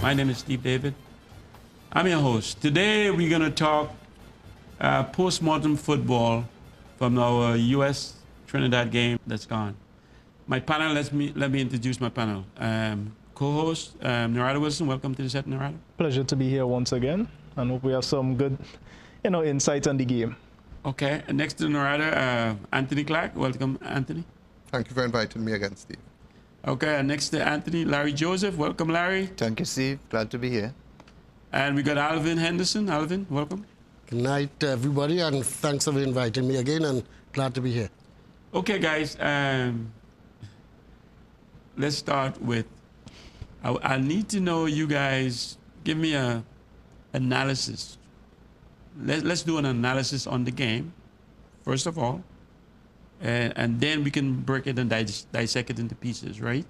My name is Steve David. I'm your host. Today we're going to talk post-mortem football from our U.S. Trinidad game that's gone. My panel, let me introduce my panel. Co-host, Narada Wilson. Welcome to the set, Narada. Pleasure to be here once again, and hope we have some good, insight on the game. Okay, and next to Narada, Anthony Clark. Welcome, Anthony. Thank you for inviting me again, Steve. Okay, and next to Anthony, Larry Joseph. Welcome, Larry. Thank you, Steve. Glad to be here. And we got Alvin Henderson. Alvin, welcome. Good night, everybody, and thanks for inviting me again, and glad to be here. Okay, guys, let's start with, I need to know you guys, give me a analysis. Let's do an analysis on the game, first of all, and then we can break it and dissect it into pieces, right?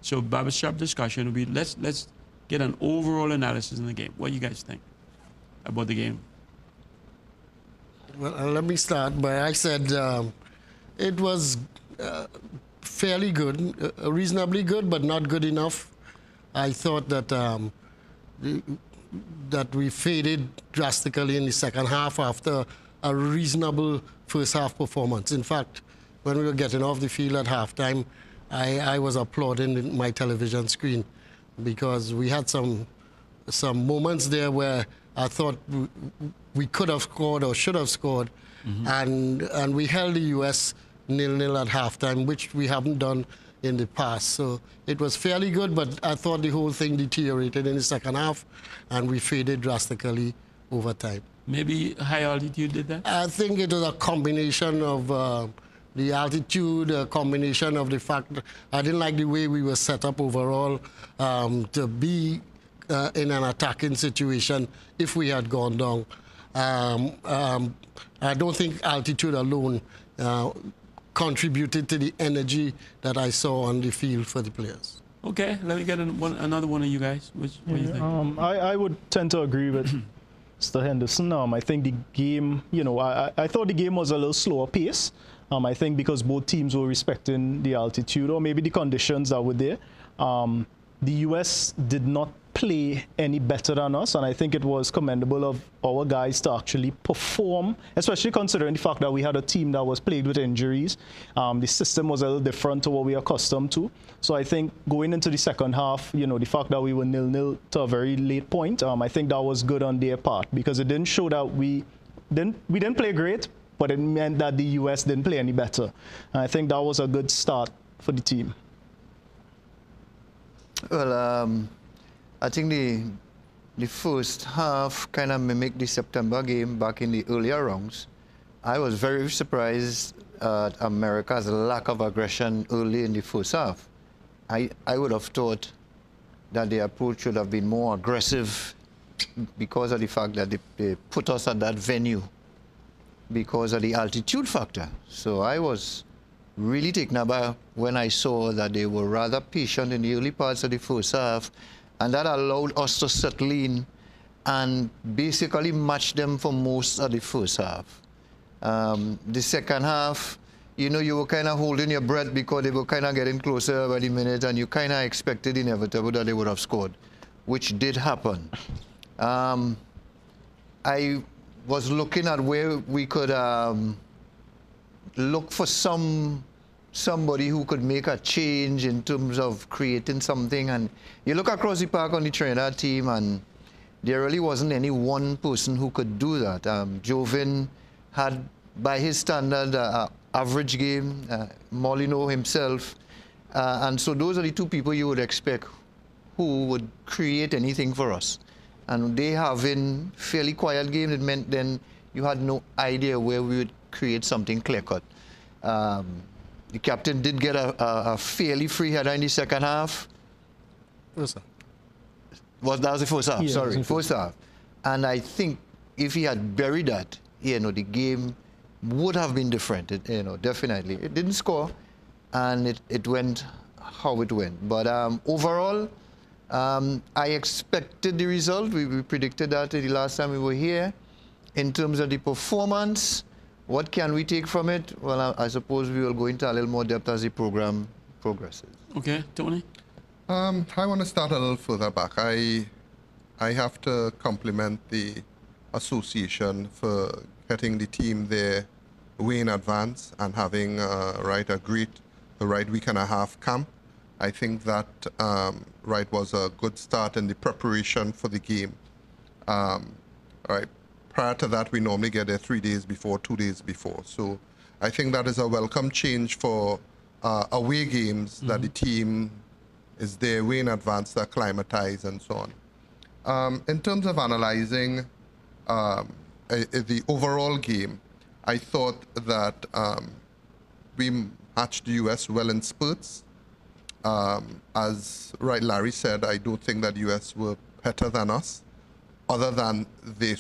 So barbershop discussion will be, let's get an overall analysis on the game. What do you guys think about the game? Well, let me start by, I said it was fairly good, reasonably good, but not good enough. I thought that that we faded drastically in the second half after a reasonable first half performance. In fact, when we were getting off the field at halftime, I was applauding my television screen because we had some moments there where I thought we could have scored or should have scored, and we held the U.S. 0-0 at halftime, which we haven't done in the past. So it was fairly good, but I thought the whole thing deteriorated in the second half, and we faded drastically over time. Maybe high altitude did that? I think it was a combination of the altitude, a combination of the fact that I didn't like the way we were set up overall to be in an attacking situation if we had gone down. I don't think altitude alone contributed to the energy that I saw on the field for the players. Okay, let me get another one of you guys. What do you think? I would tend to agree with Mr. Henderson. I think the game, I thought the game was a little slower pace. I think because both teams were respecting the altitude or maybe the conditions that were there. The U.S. did not play any better than us, and I think it was commendable of our guys to actually perform, especially considering the fact that we had a team that was plagued with injuries. The system was a little different to what we are accustomed to. So I think going into the second half, the fact that we were 0-0 to a very late point, I think that was good on their part because it didn't show that we didn't play great, but it meant that the U.S. didn't play any better. And I think that was a good start for the team. Well, I think the first half kind of mimicked the September game back in the earlier rounds. I was very surprised at America's lack of aggression early in the first half. I would have thought that the approach should have been more aggressive because of the fact that they put us at that venue because of the altitude factor. So I was really taken aback when I saw that they were rather patient in the early parts of the first half, and that allowed us to settle in and basically match them for most of the first half. The second half, you were kind of holding your breath because they were kind of getting closer by the minute, and you kind of expected inevitable that they would have scored, which did happen. I was looking at where we could look for somebody who could make a change in terms of creating something. And you look across the park on the Trinidad team, and there really wasn't any one person who could do that. Jovin had, by his standard, average game, Molino himself. And so those are the two people you would expect who would create anything for us. And they having fairly quiet games, it meant then you had no idea where we would create something clear-cut. The captain did get a fairly free header in the second half. First half. That was the first half, yeah, sorry, first half. And I think if he had buried that, the game would have been different, definitely. It didn't score, and it went how it went. But overall, I expected the result. We predicted that the last time we were here. In terms of the performance, what can we take from it? Well, I suppose we will go into a little more depth as the program progresses. Okay, Tony? I want to start a little further back. I have to compliment the association for getting the team there way in advance and having a great week and a half camp. I think that was a good start in the preparation for the game. Prior to that, we normally get there 3 days before, 2 days before. So I think that is a welcome change for away games, that the team is there way in advance to acclimatize and so on. In terms of analyzing the overall game, I thought that we matched the U.S. well in spurts. As Larry said, I don't think that the U.S. were better than us, other than they,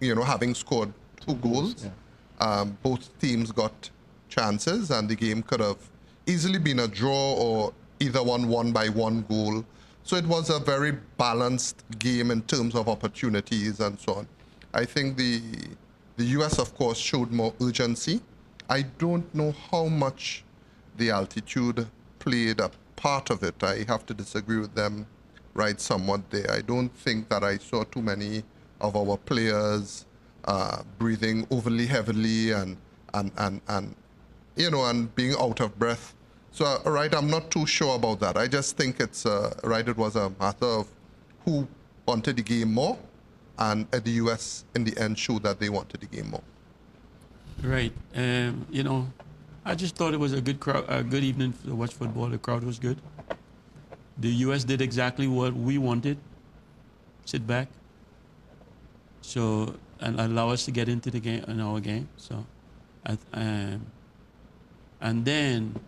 having scored 2 goals. Yeah. Both teams got chances, and the game could have easily been a draw or either one won by 1 goal. So it was a very balanced game in terms of opportunities and so on. I think the U.S., of course, showed more urgency. I don't know how much the altitude played a part of it. I have to disagree with them somewhat there. I don't think that I saw too many of our players breathing overly heavily and being out of breath. So, I'm not too sure about that. I just think it's, it was a matter of who wanted the game more, and the U.S. in the end showed that they wanted the game more. Right. I just thought it was a good crowd, a good evening to watch football. The crowd was good. The U.S. did exactly what we wanted. Sit back. So, and allow us to get into the game, in our game. So, and then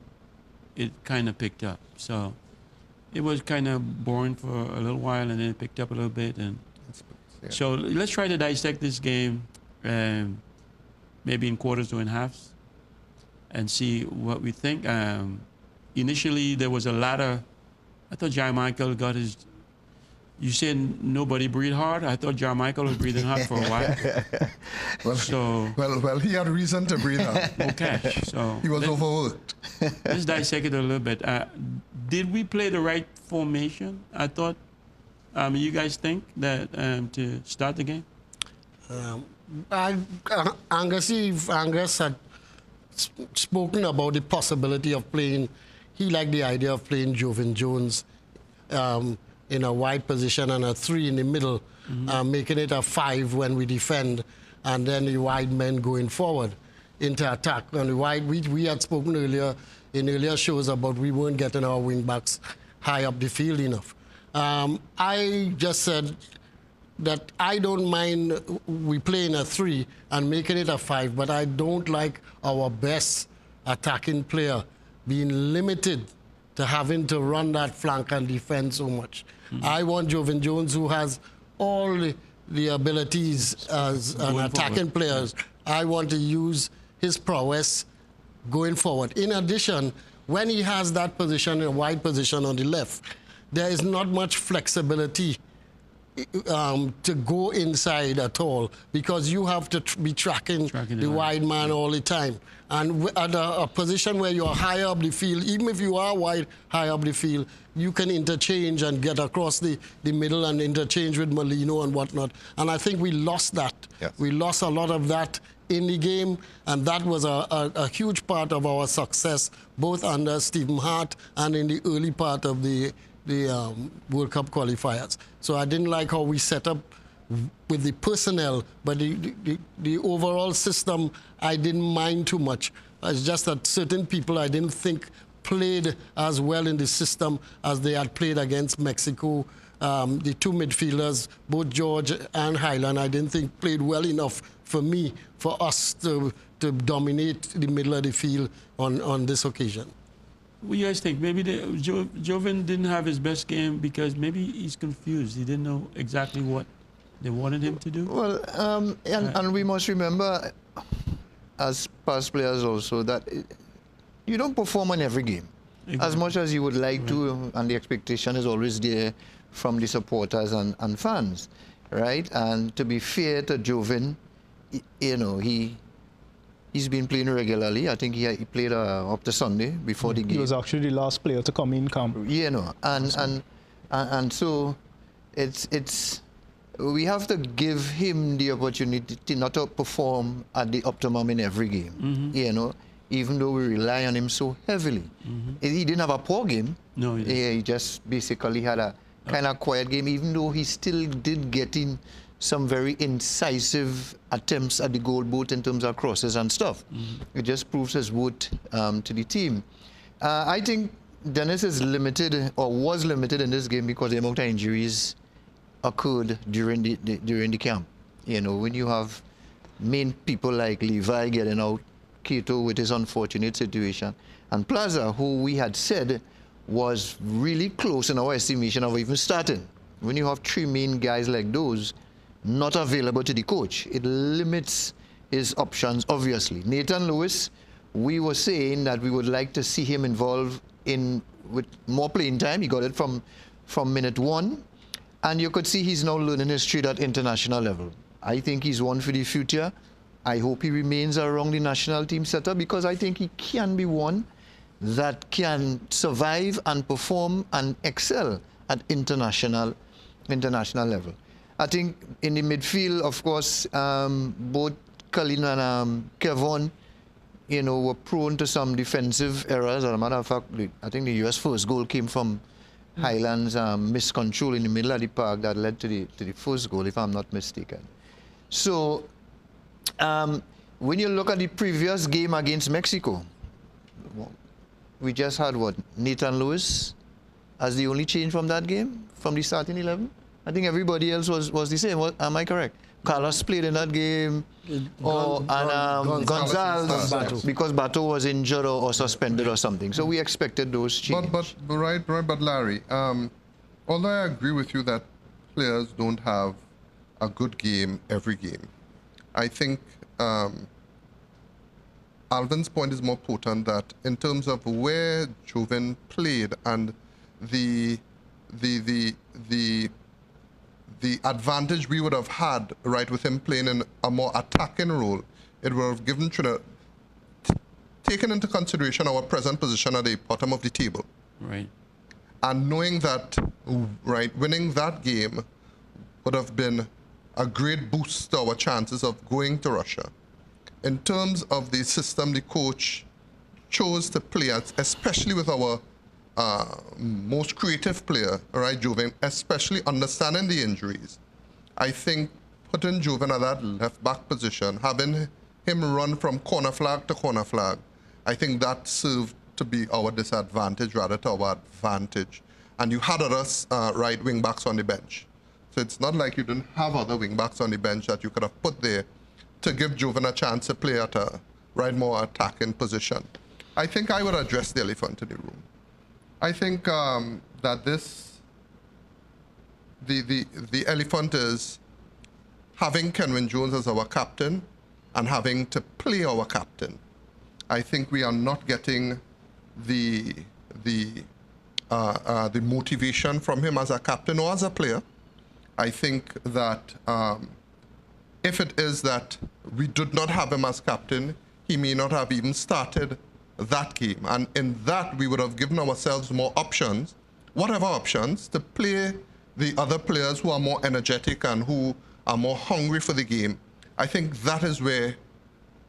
it kind of picked up. So it was kind of boring for a little while, and then it picked up a little bit. And so let's try to dissect this game, maybe in quarters or in halves, and see what we think. Initially, there was a lot of, I thought Jermichael got his, you said nobody breathed hard. I thought Jermichael was breathing hard for a while. Well, he had reason to breathe hard. Okay, so he was overworked. Let's dissect it a little bit. Did we play the right formation? I thought. You guys think that to start the game? Angus had spoken about the possibility of playing. He liked the idea of playing Joevin Jones in a wide position and a 3 in the middle, making it a 5 when we defend, and then the wide men going forward into attack. And the wide, we had spoken earlier in earlier shows about we weren't getting our wing backs high up the field enough. I just said that I don't mind we playing a 3 and making it a 5, but I don't like our best attacking player being limited to having to run that flank and defend so much. I want Joevin Jones, who has all the abilities as an attacking player. I want to use his prowess going forward. In addition, when he has that position, a wide position on the left, there is not much flexibility to go inside at all, because you have to be tracking the wide man all the time. And at a position where you're higher up the field, even if you are wide, high up the field, you can interchange and get across the middle and interchange with Molino and whatnot. And I think we lost that. Yes. We lost a lot of that in the game, and that was a huge part of our success, both under Stephen Hart and in the early part of the World Cup qualifiers. So I didn't like how we set up with the personnel, but the overall system I didn't mind too much. It's just that certain people I didn't think played as well in the system as they had played against Mexico. The 2 midfielders, both George and Highland, I didn't think played well enough for me, for us to dominate the middle of the field on this occasion. What do you guys think? Maybe Joevin didn't have his best game because maybe he's confused. He didn't know exactly what they wanted him to do. Well, and we must remember, as past players also, that you don't perform on every game. Exactly. As much as you would like to, and the expectation is always there from the supporters and fans, right? And to be fair to Joevin, you know, he he's been playing regularly. I think he played up to Sunday before the game. He was actually the last player to come in camp. You know, and so it's we have to give him the opportunity not to perform at the optimum in every game. You know, even though we rely on him so heavily. He didn't have a poor game. No, he just basically had a kind of quiet game, even though he still did get in some very incisive attempts at the goal, both in terms of crosses and stuff. It just proves his worth to the team. I think Dennis is limited, or was limited in this game, because the amount of injuries occurred during the camp. You know, when you have main people like Levi getting out, Cato with his unfortunate situation, and Plaza, who we had said was really close in our estimation of even starting. When you have three main guys like those not available to the coach, it limits his options, obviously. Nathan Lewis, we were saying that we would like to see him involved with more playing time. He got it from minute 1, and you could see he's now learning his trade at international level. I think he's one for the future. I hope he remains around the national team setup, because I think he can be one that can survive and perform and excel at international level. I think in the midfield, of course, both Colin and Kevon, you know, were prone to some defensive errors. As a matter of fact, I think the US first goal came from Highlands' miscontrol in the middle of the park that led to the first goal, if I'm not mistaken. So when you look at the previous game against Mexico, we just had Nathan Lewis as the only change from that game, from the starting 11. I think everybody else was the same. Am I correct? Carlos played in that game, and Gonzalez, because Bato was injured or suspended or something. So we expected those changes. But Larry, although I agree with you that players don't have a good game every game, I think Alvin's point is more potent, that in terms of where Joven played and the advantage we would have had, right, with him playing in a more attacking role, it would have given Trinidad, taken into consideration our present position at the bottom of the table. Right. And knowing that, right, winning that game would have been a great boost to our chances of going to Russia. In terms of the system the coach chose to play at, especially with our most creative player, right, Joven, especially understanding the injuries, I think putting Joven at that left-back position, having him run from corner flag to corner flag, I think that served to be our disadvantage rather than our advantage. And you had others right wing-backs on the bench. So it's not like you didn't have other wing-backs on the bench that you could have put there to give Joven a chance to play at a more attacking position. I think I would address the elephant in the room. I think that the elephant is having Kenwyne Jones as our captain and having to play our captain. I think we are not getting the motivation from him as a captain or as a player. I think that if it is that we did not have him as captain, he may not have even started that game. And in that, we would have given ourselves more options, whatever options, to play the other players who are more energetic and who are more hungry for the game. I think that is where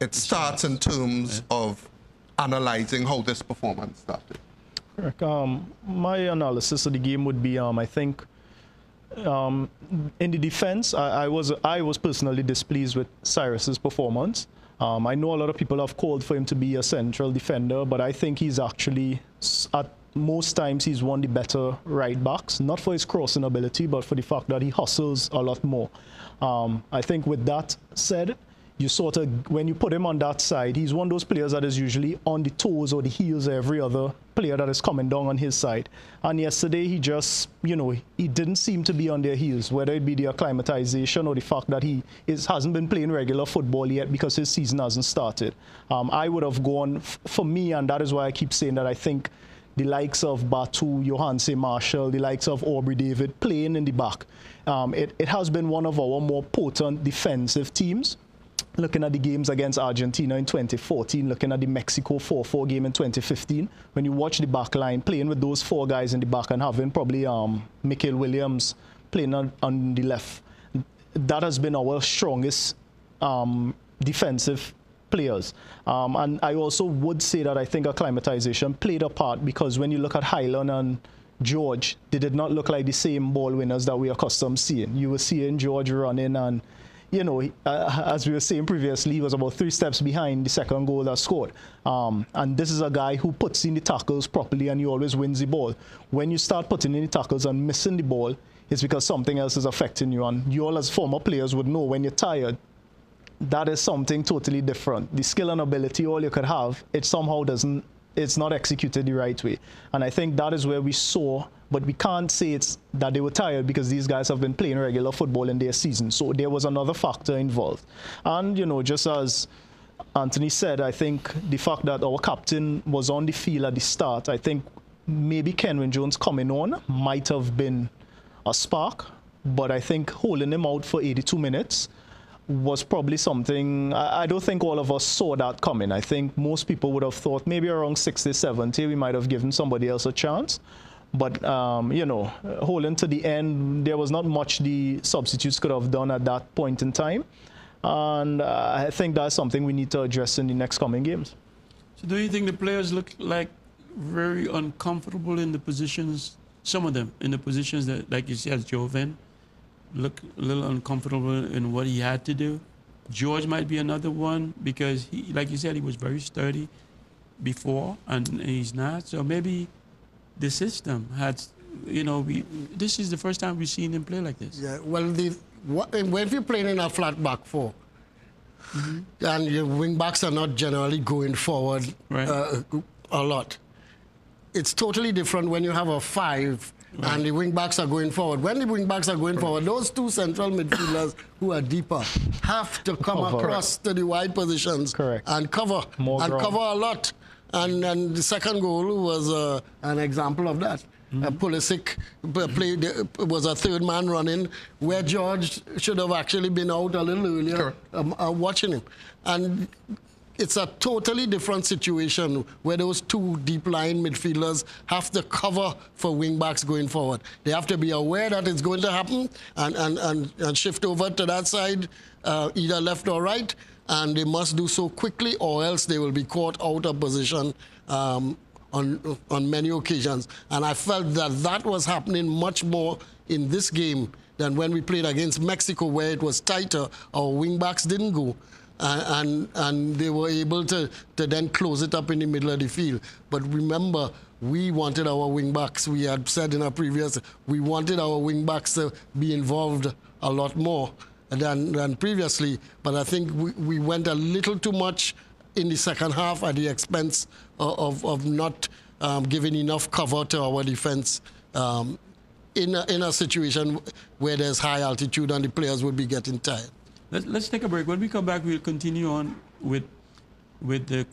it starts in terms of analyzing how this performance started. Correct. My analysis of the game would be, I think, in the defense, I was personally displeased with Cyrus's performance. I know a lot of people have called for him to be a central defender, but I think he's actually, at most times, he's one of the better right backs, not for his crossing ability, but for the fact that he hustles a lot more. I think with that said, you sort of, when you put him on that side, he's one of those players that is usually on the toes or the heels of every other player that is coming down on his side. And yesterday, he just, you know, he didn't seem to be on their heels, whether it be the acclimatization or the fact that he hasn't been playing regular football yet because his season hasn't started. I would have gone, for me, and that is why I keep saying that I think the likes of Bato, Johanse Marshall, the likes of Aubrey David playing in the back. It has been one of our more potent defensive teams. looking at the games against Argentina in 2014, looking at the Mexico 4-4 game in 2015, when you watch the back line, playing with those 4 guys in the back and having probably Michael Williams playing on the left, that has been our strongest defensive players. And I also would say that I think acclimatization played a part, because when you look at Highland and George, they did not look like the same ball winners that we are accustomed seeing. You were seeing George running and, you know, as we were saying previously, he was about 3 steps behind the second goal that scored. And this is a guy who puts in the tackles properly and he always wins the ball. When you start putting in the tackles and missing the ball, it's because something else is affecting you. And you all as former players would know when you're tired, that is something totally different. The skill and ability, all you could have, it somehow doesn't, it's not executed the right way. And I think that is where we saw, but we can't say it's that they were tired, because these guys have been playing regular football in their season. So there was another factor involved. And, you know, just as Anthony said, I think the fact that our captain was on the field at the start, I think maybe Kenwyne Jones coming on might have been a spark, but I think holding him out for 82 minutes was probably something, I don't think all of us saw that coming. I think most people would have thought maybe around 60, 70, we might have given somebody else a chance. But, you know, holding to the end, there was not much the substitutes could have done at that point in time. And I think that's something we need to address in the next coming games. So do you think the players look like very uncomfortable in the positions, some of them, in the positions that, like you said, Jovan, look a little uncomfortable in what he had to do? George might be another one, because he, like you said, he was very sturdy before and he's not. So maybe the system had, you know, this is the first time we've seen him play like this. Yeah, well, when you're playing in a flat back 4, and your wing backs are not generally going forward a lot, it's totally different when you have a 5 and the wing backs are going forward. When the wing backs are going forward, those 2 central midfielders who are deeper have to come across to the wide positions and cover cover a lot. And the second goal was an example of that. Pulisic was a 3rd man running, where George should have actually been out a little earlier, watching him. And it's a totally different situation where those 2 deep line midfielders have to cover for wing backs going forward. They have to be aware that it's going to happen and shift over to that side, either left or right, and they must do so quickly, or else they will be caught out of position on many occasions. And I felt that was happening much more in this game than when we played against Mexico, where it was tighter. Our wing backs didn't go. And they were able to then close it up in the middle of the field. But remember, we wanted our wing backs, we had said in our previous, we wanted our wing backs to be involved a lot more than previously. But I think we went a little too much in the second half at the expense of not giving enough cover to our defense in a situation where there's high altitude and the players would be getting tired. Let's take a break. When we come back, we'll continue on with the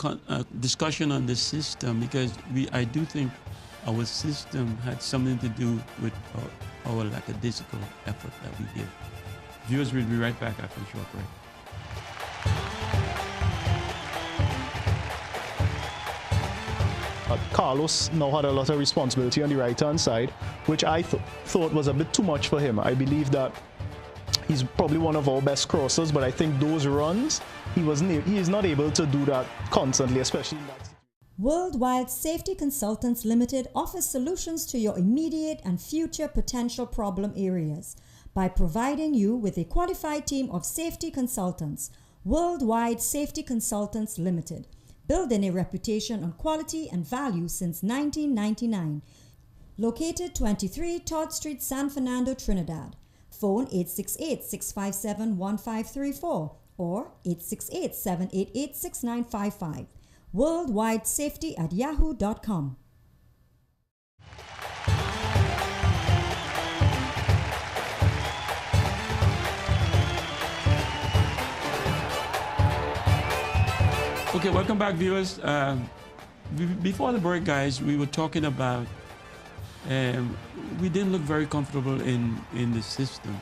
discussion on the system, because I do think our system had something to do with our lackadaisical effort that we give. Viewers, we'll be right back after a short break. Carlos now had a lot of responsibility on the right-hand side, which I thought was a bit too much for him. I believe that he's probably one of our best crossers, but I think those runs, he is not able to do that constantly, especially in that situation. Worldwide Safety Consultants Limited offers solutions to your immediate and future potential problem areas by providing you with a qualified team of safety consultants. Worldwide Safety Consultants Limited, building a reputation on quality and value since 1999. Located 23 Todd Street, San Fernando, Trinidad. Phone 868-657-1534 or 868-788-6955. worldwidesafety@yahoo.com. Okay, welcome back, viewers. Before the break, guys, we were talking about we didn't look very comfortable in the system.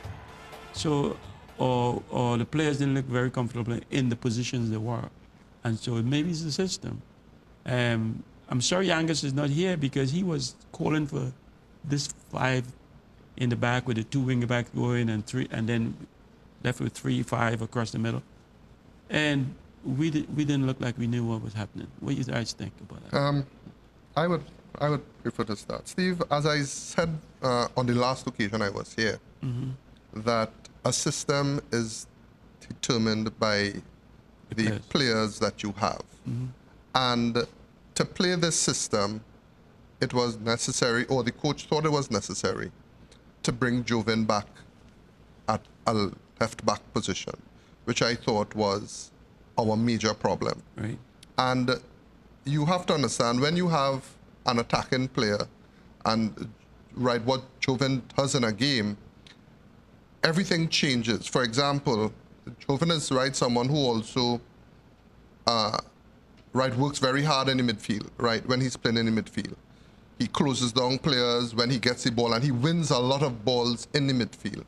So or the players didn't look very comfortable in the positions they were. And so maybe it's the system. I'm sorry Angus is not here because he was calling for this 5 in the back with the 2 wing backs going and 3, and then left with 3-5 across the middle. And we didn't look like we knew what was happening. What do you guys think about that? I would prefer to start. Steve, as I said on the last occasion I was here, that a system is determined by the players that you have. And to play this system, it was necessary, or the coach thought it was necessary, to bring Jovin back at a left back position, which I thought was our major problem. Right. And you have to understand, when you have an attacking player and what Jovin does in a game, everything changes. For example, Jovin is someone who also works very hard in the midfield, when he's playing in the midfield. He closes down players when he gets the ball, and he wins a lot of balls in the midfield.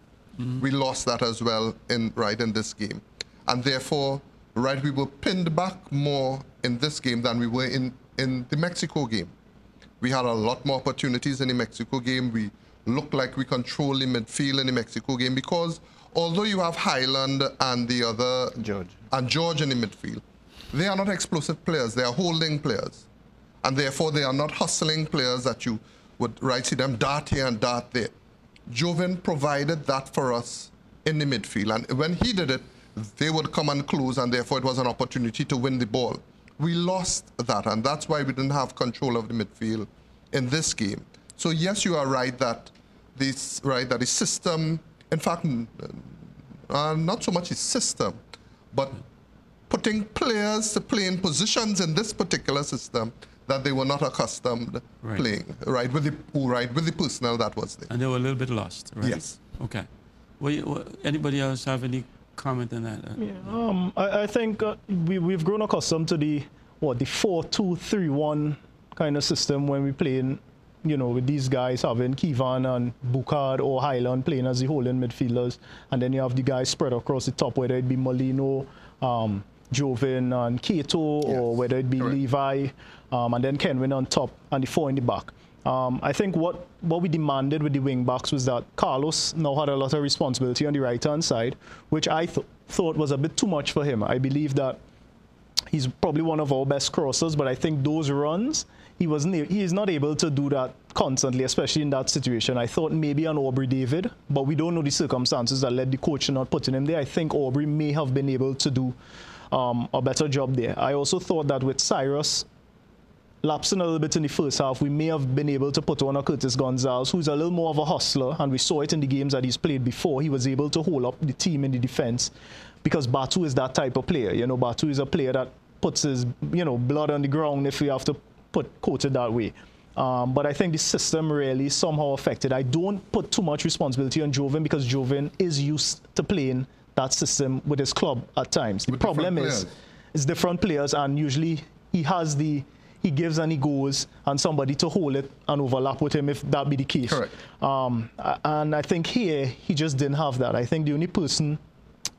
We lost that as well in this game. And therefore, we were pinned back more in this game than we were in the Mexico game. We had a lot more opportunities in the Mexico game. We looked like we controlled the midfield in the Mexico game because although you have Highland and the other George in the midfield, they are not explosive players. They are holding players. And therefore, they are not hustling players that you would see them dart here and dart there. Jovin provided that for us in the midfield. And when he did it, they would come and close, and therefore it was an opportunity to win the ball. We lost that, and that's why we didn't have control of the midfield in this game. So yes, you are right that the system, in fact, not so much the system, but putting players to play in positions in this particular system that they were not accustomed playing, with the personnel that was there. And they were a little bit lost, right? Yes. Okay. Anybody else have any comment on that? I think we've grown accustomed to the 4-2-3-1 kind of system when we play in, with these guys having Kivan and Bukard or Highland playing as the holding midfielders, and then you have the guys spread across the top, whether it be Molino, Jovin and Kato, or whether it be Levi, and then Kenwin on top and the 4 in the back. I think what we demanded with the wing backs was that Carlos now had a lot of responsibility on the right-hand side, which I thought was a bit too much for him. I believe that he's probably one of our best crossers, but I think those runs, he is not able to do that constantly, especially in that situation. I thought maybe an Aubrey David, but we don't know the circumstances that led the coach to not putting him there. I think Aubrey may have been able to do a better job there. I also thought that with Cyrus lapsing a little bit in the first half, we may have been able to put on a Curtis Gonzalez, who's a little more of a hustler, and we saw it in the games that he's played before. He was able to hold up the team in the defense because Batu is that type of player. Batu is a player that puts his, blood on the ground, if we have to quote it that way. But I think the system really somehow affected. I don't put too much responsibility on Jovin because Jovin is used to playing that system with his club at times. The problem is it's different players, and usually he gives and he goes, and somebody to hold it and overlap with him if that be the case. Correct. And I think here, he just didn't have that. I think the only person,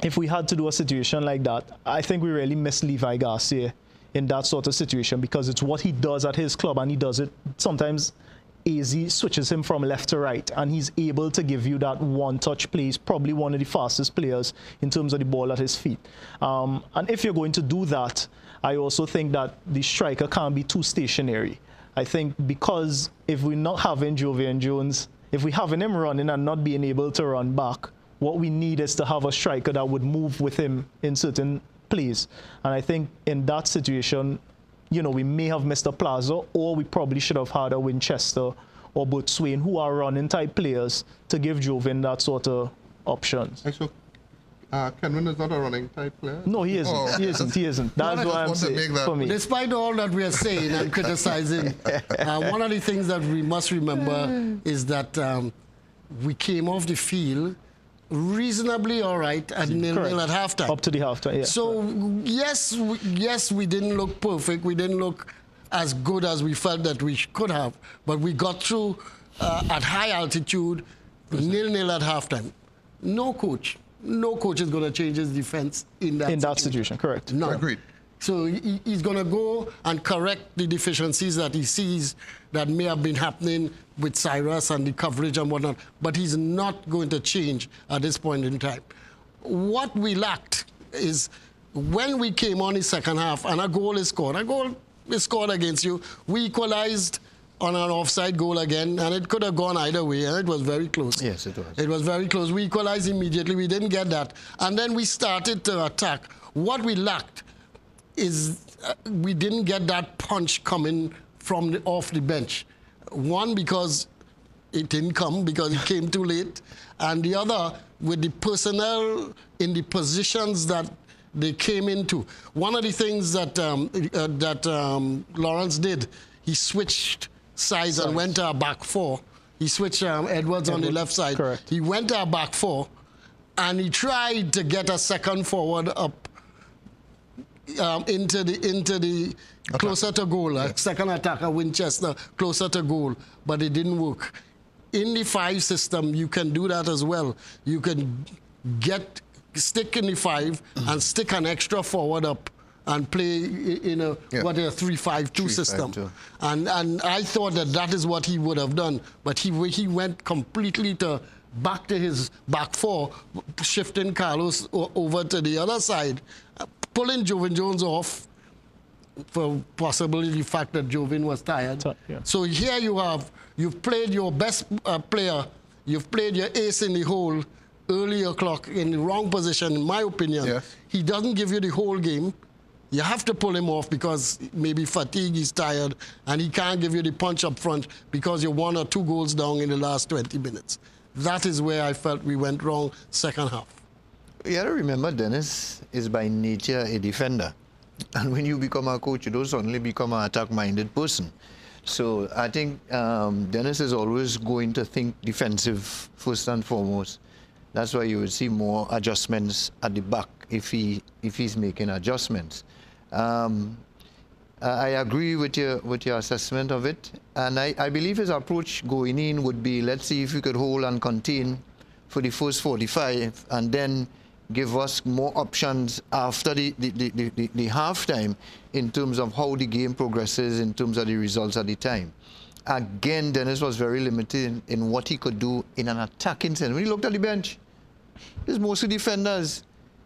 if we had to do a situation like that, I think we really miss Levi Garcia in that sort of situation because it's what he does at his club, and he does it sometimes. AZ switches him from left to right, and he's able to give you that one-touch play. He's probably one of the fastest players in terms of the ball at his feet. And if you're going to do that, I also think that the striker can't be too stationary. I think because if we're not having Jovian Jones, if we're having him running and not being able to run back, what we need is to have a striker that would move with him in certain plays. And I think in that situation, we may have missed a Plaza, or we probably should have had a Winchester or Botswain, who are running type players, to give Jovin that sort of options. So, Kenwin is not a running type player? No, he isn't. Oh. He isn't. That's what I'm saying for me. Despite all that we are saying and criticizing, one of the things that we must remember is that we came off the field reasonably all right at 0-0 at halftime. Up to the halftime, yeah. So, yes, we didn't look perfect. We didn't look as good as we felt that we could have. But we got through at high altitude, 0-0 at halftime. No coach no coach is going to change his defense in that situation. Correct. No. Agreed. So he's going to go and correct the deficiencies that he sees that may have been happening with Cyrus and the coverage and whatnot, but he's not going to change at this point in time. What we lacked is when we came on the second half and a goal is scored against you, we equalized on an offside goal again, and it could have gone either way, and it was very close. Yes, it was. It was very close. We equalized immediately. We didn't get that. And then we started to attack. What we lacked is we didn't get that punch coming from off the bench. One, because it didn't come, because it came too late. And the other, with the personnel in the positions that they came into. One of the things that Lawrence did, he switched sides and went to a back four. He switched Edwards on the left side. Correct. He went to a back four, and he tried to get a second forward up into the closer to goal. Second attacker, Winchester, closer to goal, but it didn't work. In the 5 system, you can do that as well. You can stick in the 5 and stick an extra forward up and play in a 3-5-2 system. 3-5-2. And I thought that is what he would have done, but he went completely back to his back four, shifting Carlos over to the other side, pulling Jovan Jones off for possibly the fact that Jovan was tired. So here you've played your best player, you've played your ace in the hole early o'clock in the wrong position, in my opinion. Yes. He doesn't give you the whole game. You have to pull him off because maybe fatigue, he's tired, and he can't give you the punch up front because you're 1 or 2 goals down in the last 20 minutes. That is where I felt we went wrong second half. You have to remember, Dennis is by nature a defender. And when you become a coach, you don't suddenly become an attack-minded person. So I think Dennis is always going to think defensive first and foremost. That's why you will see more adjustments at the back if he's making adjustments. I agree with your assessment of it, and I believe his approach going in would be, let's see if we could hold and contain for the first 45, and then give us more options after the halftime in terms of how the game progresses, in terms of the results at the time. Again, Dennis was very limited in what he could do in an attacking sense. When he looked at the bench, it's mostly defenders.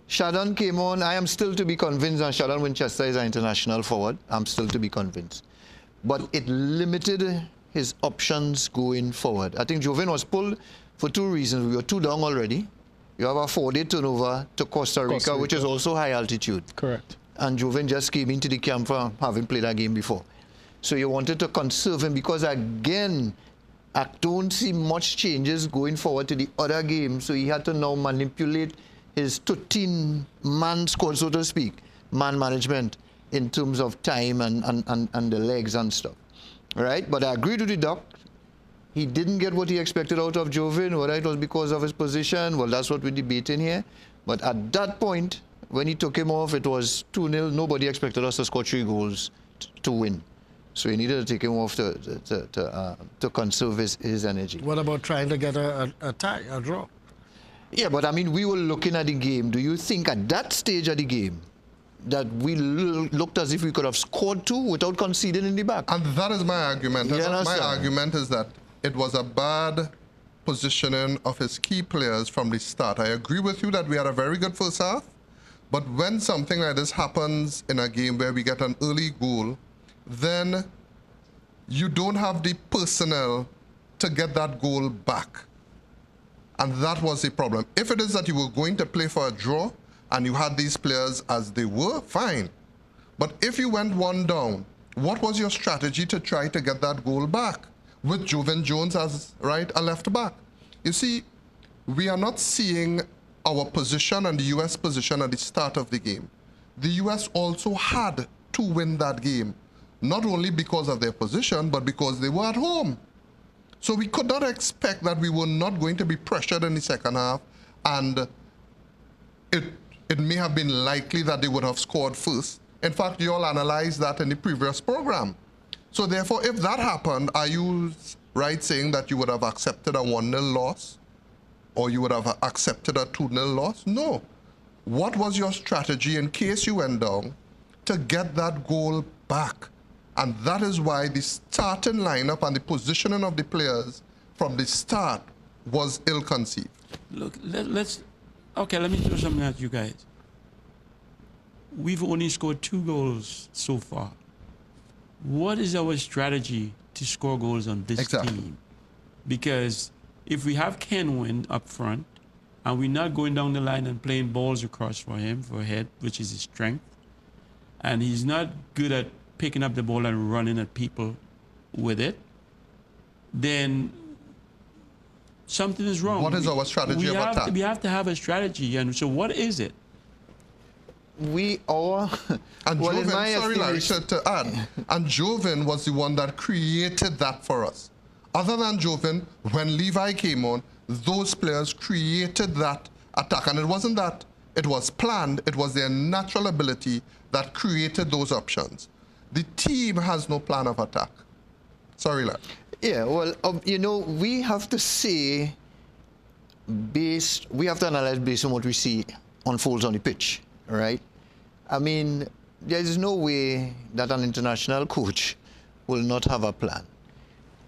Shadon came on. I am still to be convinced that Shadon Winchester is an international forward. I'm still to be convinced. But it limited his options going forward. I think Jovan was pulled for 2 reasons. We were 2 down already. You have a 4-day turnover to Costa Rica, which is also high altitude. Correct. And Jovan just came into the camp for having played that game before. So you wanted to conserve him because, again, I don't see much changes going forward to the other game. So he had to now manipulate his 13-man squad, so to speak, man management in terms of time and the legs and stuff. Right? But I agree with the doc. He didn't get what he expected out of Jovan, whether it was because of his position. Well, that's what we're debating here. But at that point, when he took him off, it was 2-0. Nobody expected us to score 3 goals to win. So he needed to take him off to conserve his energy. What about trying to get a tie, a draw? Yeah, but I mean, we were looking at the game. Do you think at that stage of the game that we looked as if we could have scored 2 without conceding in the back? And that is my argument. My argument is that it was a bad positioning of his key players from the start. I agree with you that we had a very good first half, but when something like this happens in a game where we get an early goal, then you don't have the personnel to get that goal back. And that was the problem. If it is that you were going to play for a draw and you had these players as they were, fine. But if you went 1 down, what was your strategy to try to get that goal back with Jovan Jones as a left back? You see, we are not seeing our position and the U.S. position at the start of the game. The U.S. also had to win that game, not only because of their position, but because they were at home. So we could not expect that we were not going to be pressured in the second half, and it may have been likely that they would have scored first. In fact, you all analyzed that in the previous program. So therefore, if that happened, are you right saying that you would have accepted a 1-0 loss? or you would have accepted a 2-0 loss? No. What was your strategy in case you went down to get that goal back? And that is why the starting lineup and the positioning of the players from the start was ill-conceived. Look, okay, let me throw something at you guys. We've only scored 2 goals so far. What is our strategy to score goals on this team? Because if we have Kenwin up front, and we're not going down the line and playing balls across for him, for head, which is his strength, and he's not good at picking up the ball and running at people with it, then something is wrong. What is our strategy of attack? We have to have a strategy, and so what is it? And Jovin, sorry Larry, to add, and Jovin was the one that created that for us. Other than Jovin, when Levi came on, those players created that attack. And it wasn't that it was planned, it was their natural ability that created those options. The team has no plan of attack. Sorry, Larry. Yeah, well, you know, we have to say, we have to analyze based on what we see unfolds on the pitch, right? I mean, there is no way that an international coach will not have a plan.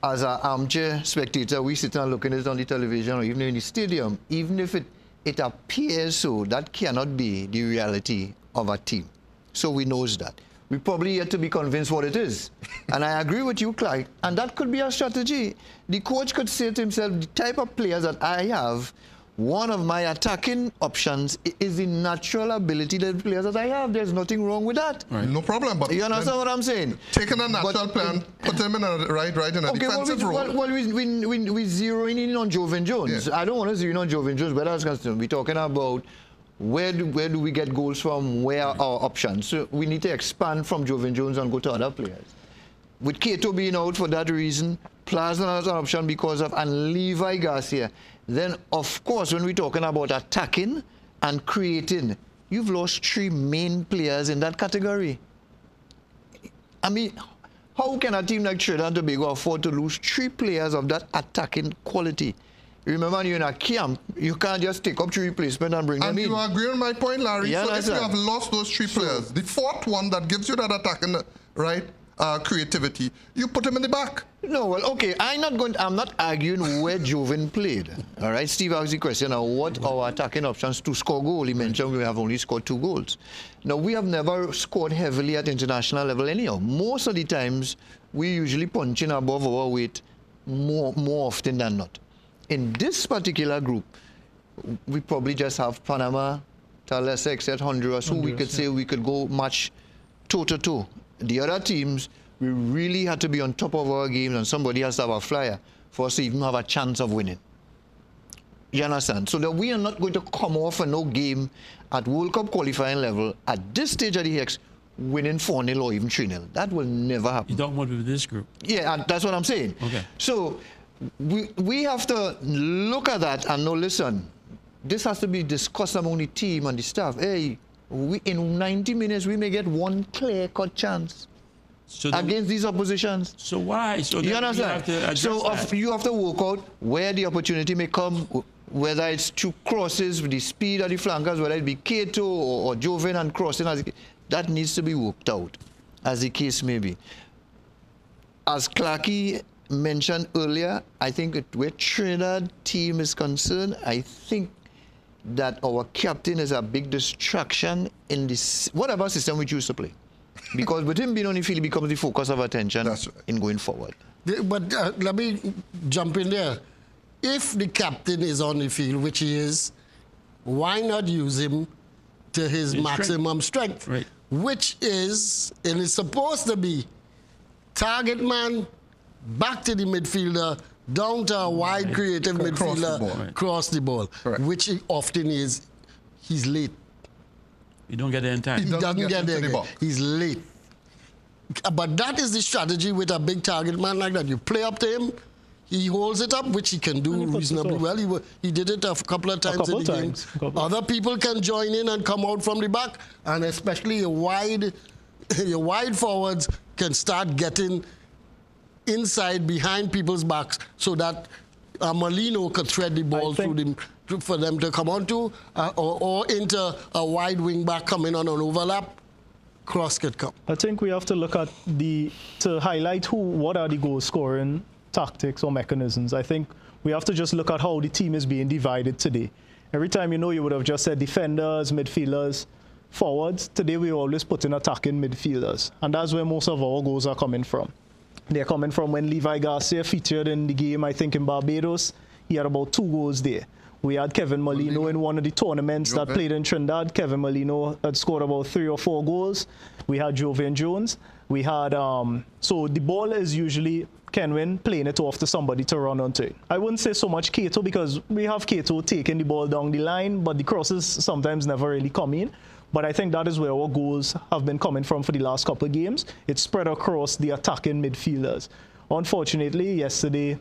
As an armchair spectator, we sit and look at it on the television or even in the stadium, even if it appears so, that cannot be the reality of a team. So we know that. We probably yet to be convinced what it is. And I agree with you, Clyde. And that could be a strategy. The coach could say to himself, the type of players that I have, one of my attacking options is the natural ability that the players that I have. There's nothing wrong with that. Right. No problem. But you understand what I'm saying? Taking a natural plan, put him in a defensive role. Well, we zeroing in on Jovin Jones. Yeah. I don't want to zero in on Jovin Jones, but as concerned, we're talking about where do we get goals from, where are our options. So we need to expand from Jovin Jones and go to other players. With Kato being out for that reason, Plaza as an option because of, and Levi Garcia. Then, of course, when we're talking about attacking and creating, you've lost 3 main players in that category. I mean, how can a team like Trinidad and Tobago afford to lose 3 players of that attacking quality? Remember, you're in a camp, you can't just take up 3 replacements and bring them in. And you agree on my point, Larry? Yeah, so if you have lost those 3 players, the 4th one that gives you that attacking, right, creativity, you put him in the back. No, well, okay, I'm not arguing where Jovin played. All right, Steve asked the question of what our attacking options to score goal. He mentioned we have only scored 2 goals. Now, we have never scored heavily at international level anyhow. Most of the times, we usually punch in above our weight more often than not. In this particular group, we probably just have Panama, to a lesser extent Honduras, who we could say we could go match toe-to-toe. The other teams, we really had to be on top of our games, and somebody has to have a flyer for us to even have a chance of winning. You understand? So that we are not going to come off a no game at World Cup qualifying level at this stage of the X winning 4-0 or even 3-0. That will never happen. You don't want with this group. Yeah, that's what I'm saying. Okay. So we have to look at that and know, listen, this has to be discussed among the team and the staff. Hey, in 90 minutes, we may get 1 clear-cut chance against these oppositions. So why? So you understand? You have to work out where the opportunity may come, whether it's through crosses with the speed of the flankers, whether it be Kato or Jovin and crossing. That needs to be worked out, as the case may be. As Clarky mentioned earlier, I think where Trinidad team is concerned, I think that our captain is a big distraction in this whatever system we choose to play. Because with him being on the field, he becomes the focus of attention in going forward. But let me jump in there. If the captain is on the field, which he is, why not use him to his maximum strength? Right. Which is, and is supposed to be, target man, back to the midfielder, down to a wide creative midfielder, cross the ball, which he often is. He's late. You don't get there in time. He doesn't get there. He's late. But that is the strategy with a big target man like that. You play up to him, he holds it up, which he can do reasonably well. He did it a couple of times in the game. Other people can join in and come out from the back, and especially your wide forwards can start getting inside behind people's backs so that Molino could thread the ball through them for them to come onto, or into a wide wing back coming on an overlap. Cross could come. I think we have to look at to highlight what are the goal scoring tactics or mechanisms. I think we have to just look at how the team is being divided today. Every time you would have just said defenders, midfielders, forwards. Today we always put in attacking midfielders, and that's where most of our goals are coming from. They're coming from when Levi Garcia featured in the game, I think in Barbados. He had about 2 goals there. We had Kevin Molino in one of the tournaments that played in Trinidad. Kevin Molino had scored about 3 or 4 goals. We had Jovian Jones. We had, so the ball is usually Kenwin playing it off to somebody to run onto it. I wouldn't say so much Cato, because we have Cato taking the ball down the line, but the crosses sometimes never really come in. But I think that is where our goals have been coming from for the last couple of games. It's spread across the attacking midfielders. Unfortunately, yesterday,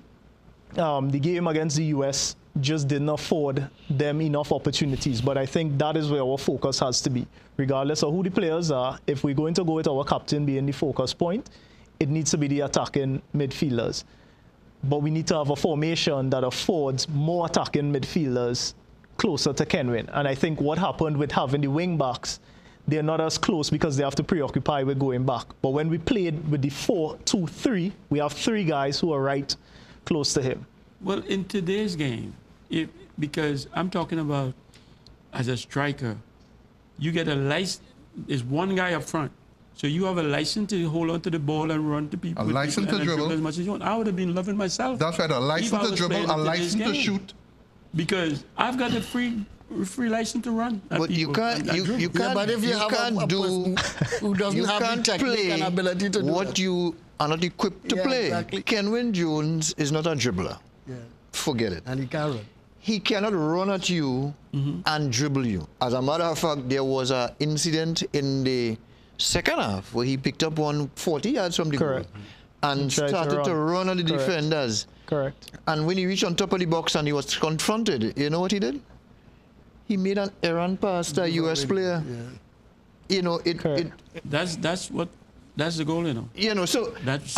the game against the US just didn't afford them enough opportunities. But I think that is where our focus has to be. Regardless of who the players are, if we're going to go with our captain being the focus point, it needs to be the attacking midfielders. But we need to have a formation that affords more attacking midfielders closer to Kenwin. And I think what happened with having the wing backs, they're not as close because they have to preoccupy with going back. But when we played with the 4-2-3, we have 3 guys who are right close to him. Well, in today's game, because I'm talking about as a striker, you get a license. There's one guy up front, so you have a license to hold on to the ball and run to people. A license to dribble as much as you want. I would have been loving myself. That's right. A license to dribble, a license to shoot. Because I've got a free license to run. But you can't. You can't. But if you can't do who doesn't have the technique and ability to do what you are not equipped to play. Exactly. Kenwin Jones is not a dribbler. Yeah. Forget it. And he can't run. He cannot run at you and dribble you. As a matter of fact, there was an incident in the second half where he picked up 140 yards from the goal and started to run at the defenders. Correct. And when he reached on top of the box and he was confronted, you know what he did? He made an errant pass to a US player. Yeah. You know, That's the goal, you know. You know, so that's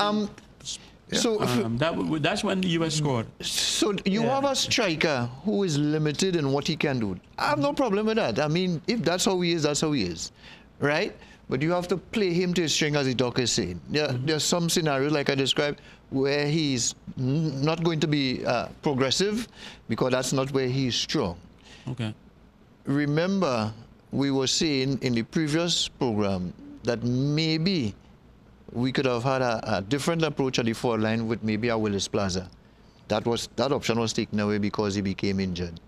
that's when the US scored. So you have a striker who is limited in what he can do. I have no problem with that. I mean, if that's how he is, that's how he is, right? But you have to play him to his string, as the doc is saying. There's some scenarios, like I described, where he's not going to be progressive because that's not where he's strong. Okay. Remember, we were saying in the previous program that maybe we could have had a different approach at the forward line with maybe a Willis Plaza. That option was taken away because he became injured,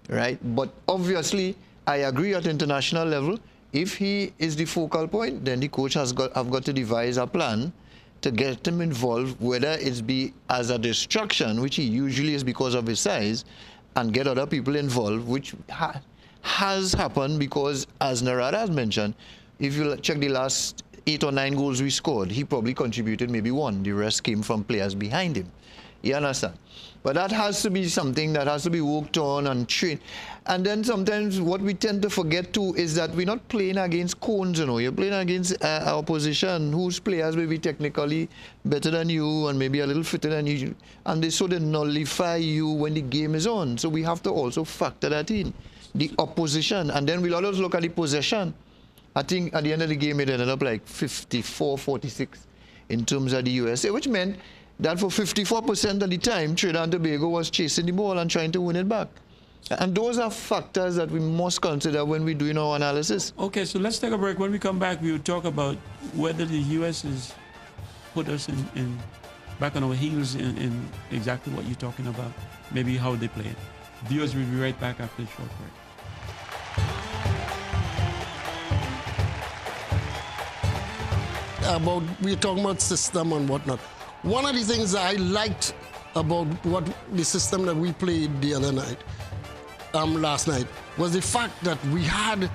right? But obviously, I agree at international level. If he is the focal point, then the coach have got to devise a plan to get him involved, whether it's be as a distraction, which he usually is because of his size, and get other people involved, which has happened because, as Narada has mentioned, if you check the last 8 or 9 goals we scored, he probably contributed maybe 1. The rest came from players behind him. You understand? But that has to be something that has to be worked on and trained. And then sometimes what we tend to forget too is that we're not playing against cones, you know. You're playing against opposition whose players may be technically better than you and maybe a little fitter than you. And they sort of nullify you when the game is on. So we have to also factor that in. The opposition. And then we'll always look at the possession. I think at the end of the game it ended up like 54-46 in terms of the USA, which meant that for 54% of the time, Trinidad and Tobago was chasing the ball and trying to win it back. And those are factors that we must consider when we're doing our analysis. Okay, so let's take a break. When we come back, we will talk about whether the U.S. has put us back on our heels in exactly what you're talking about, maybe how they play it. Viewers, we'll be right back after the short break. We're talking about system and whatnot. One of the things I liked about the system that we played the other night, last night, was the fact that we had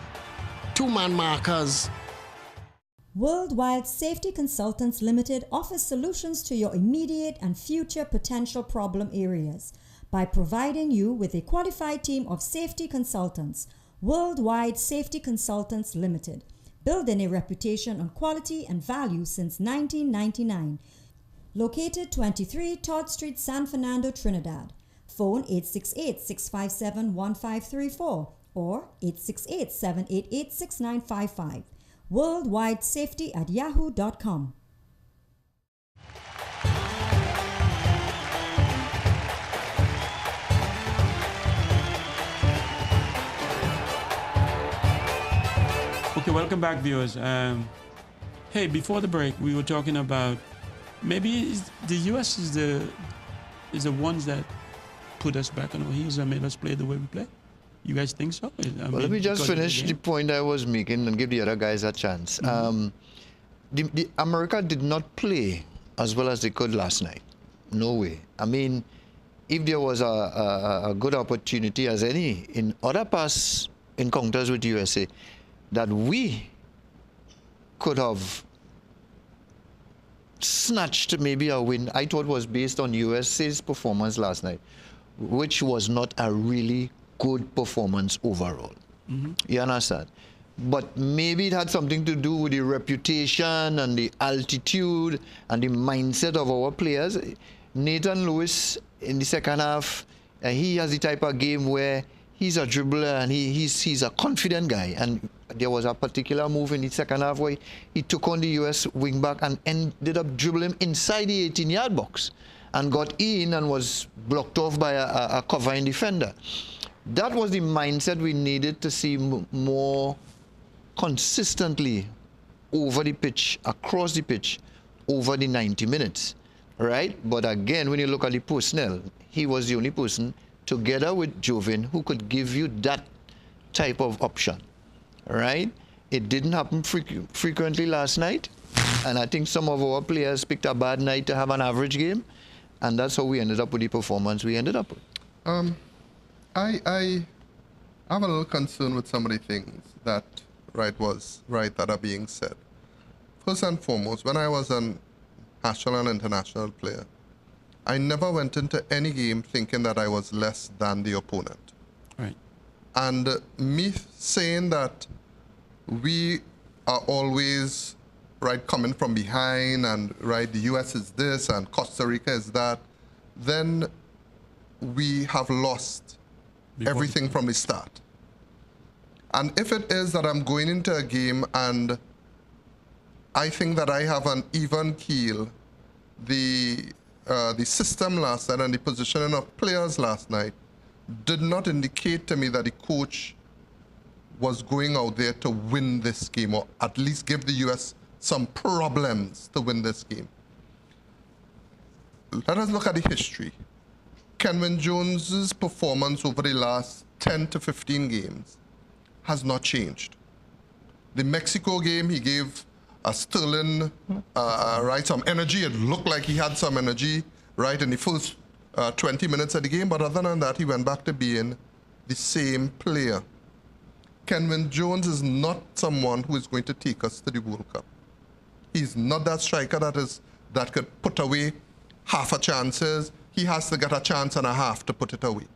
2-man markers. Worldwide Safety Consultants Limited offers solutions to your immediate and future potential problem areas by providing you with a qualified team of safety consultants. Worldwide Safety Consultants Limited, building a reputation on quality and value since 1999. Located 23 Todd Street, San Fernando, Trinidad. Phone 868-657-1534 or 868-788-6955. worldwidesafety@yahoo.com. Okay, welcome back, viewers. Hey, before the break, we were talking about maybe the U.S. is the ones that put us back on our heels and made us play the way we play. You guys think so? Well, let me just finish the point I was making and give the other guys a chance. The America did not play as well as they could last night. No way. I mean, if there was a good opportunity as any in other past encounters with USA, that we could have snatched maybe a win, I thought was based on USA's performance last night, which was not a really good performance overall. You understand? But maybe it had something to do with the reputation and the altitude and the mindset of our players. Nathan Lewis in the second half, he has the type of game where he's a dribbler and he's a confident guy. And there was a particular move in the second half where he took on the US wingback and ended up dribbling inside the 18-yard box and got in and was blocked off by a covering defender. That was the mindset we needed to see more consistently over the pitch, across the pitch, over the 90 minutes, right? But again, when you look at the personnel, he was the only person, together with Jovin, who could give you that type of option, right? It didn't happen frequently last night, and I think some of our players picked a bad night to have an average game, and that's how we ended up with the performance we ended up with. I have a little concern with some of the things that that are being said. First and foremost, when I was a national and international player, I never went into any game thinking that I was less than the opponent. Right. And me saying that we are always coming from behind and the US is this and Costa Rica is that, then we have lost everything from the start. And if it is that I'm going into a game and I think that I have an even keel, the system last night and the positioning of players last night did not indicate to me that the coach was going out there to win this game, or at least give the US some problems to win this game. Let us look at the history. Kenwyne Jones's performance over the last 10 to 15 games has not changed. The Mexico game, he gave Sterling some energy. It looked like he had some energy in the first 20 minutes of the game, but other than that, he went back to being the same player. Kenwyne Jones is not someone who is going to take us to the World Cup. He's not that striker that could put away half a chances. He has to get a chance and a half to put it away.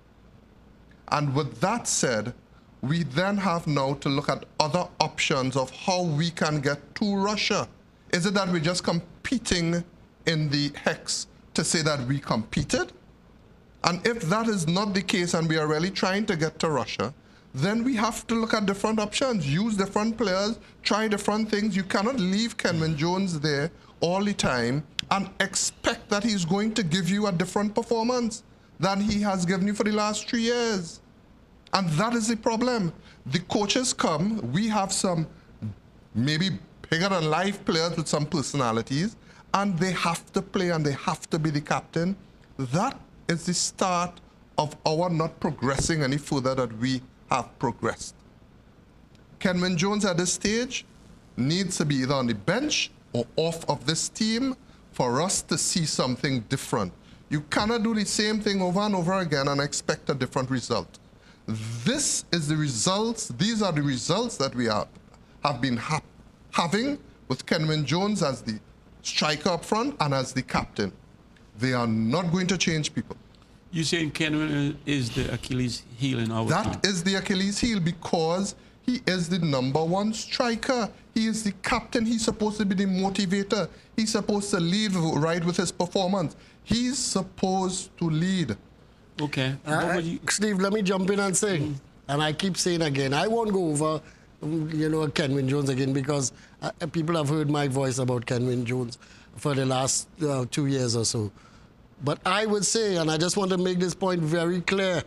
And with that said, we then have now to look at other options of how we can get to Russia. Is it that we're just competing in the hex to say that we competed? And if that is not the case and we are really trying to get to Russia, then we have to look at different options, use different players, try different things. You cannot leave Kenwyne Jones there all the time and expect that he's going to give you a different performance than he has given you for the last 3 years. And that is the problem. The coaches come, we have some maybe bigger-than-life players with some personalities, and they have to play and they have to be the captain. That is the start of our not progressing any further that we have progressed. Kenwyne Jones at this stage needs to be either on the bench or off of this team for us to see something different. You cannot do the same thing over and over again and expect a different result. This is the results, these are the results that we have been having with Kenwyne Jones as the striker up front and as the captain. They are not going to change, people. You're saying Kenwyne is the Achilles heel in our team? That is the Achilles heel because he is the #1 striker. He is the captain. He's supposed to be the motivator. He's supposed to lead right with his performance. He's supposed to lead. Okay. What would you- Steve, let me jump in and say, and I keep saying again, I won't go over, Kenwyne Jones again because people have heard my voice about Kenwyne Jones for the last 2 years or so. But I would say, and I just want to make this point very clear,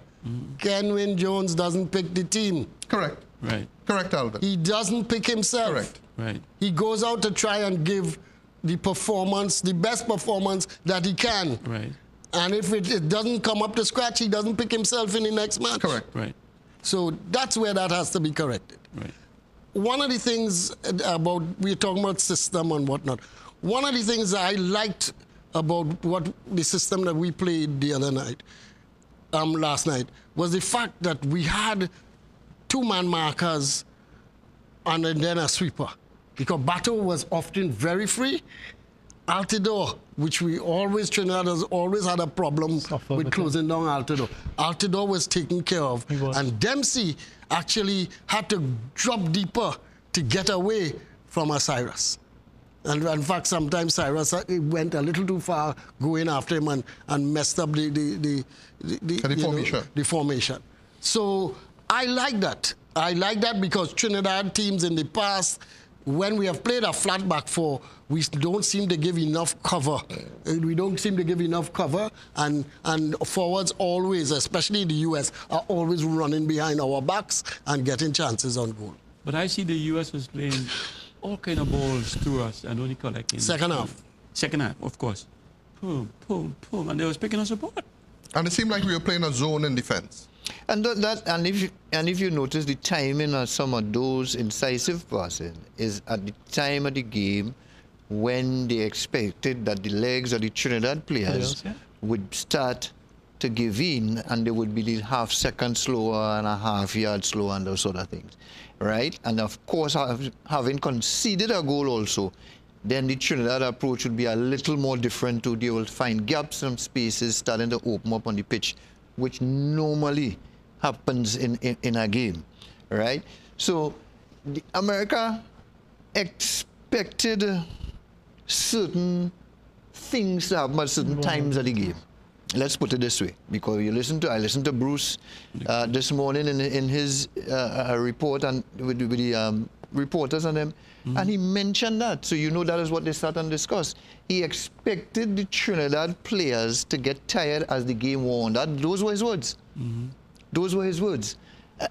Kenwyne Jones doesn't pick the team. Correct. Right. Correct, Alvin. He doesn't pick himself. Correct. Right. He goes out to try and give the performance, the best performance that he can. Right. And if it doesn't come up to scratch, he doesn't pick himself in the next match. Correct. Right. So that's where that has to be corrected. Right. One of the things about, we're talking about system and whatnot. One of the things I liked about what the system that we played the other night, last night, was the fact that we had two-man markers and then a sweeper. Because Bato was often very free. Altidore, which Trinidad has always had a problem with closing down Altidore. Altidore was taken care of. And Dempsey actually had to drop deeper to get away from Cyrus. And in fact, sometimes Cyrus went a little too far going after him and messed up the formation. So I like that. I like that because Trinidad teams in the past, when we have played a flat back four, we don't seem to give enough cover. We don't seem to give enough cover, and forwards always, especially the U.S., are always running behind our backs and getting chances on goal. But I see the U.S. was playing all kind of balls through us and only collecting. Second half. Second half, of course. Boom, boom, boom, and they was picking us apart. And it seemed like we were playing a zone in defense. And if you notice, the timing of some of those incisive passing is at the time of the game when they expected that the legs of the Trinidad players would start to give in, and they would be the half-second slower and a half-yard slower and those sort of things, right? And of course, having conceded a goal also, then the Trinidad approach would be a little more different too. They will find gaps and spaces starting to open up on the pitch, which normally happens in a game, right? So America expected certain things to happen at certain times of the game. Let's put it this way, because I listened to Bruce this morning in his report and with the reporters and them, and he mentioned that. So that is what they sat and discussed. He expected the Trinidad players to get tired as the game wore on. Those were his words. Those were his words.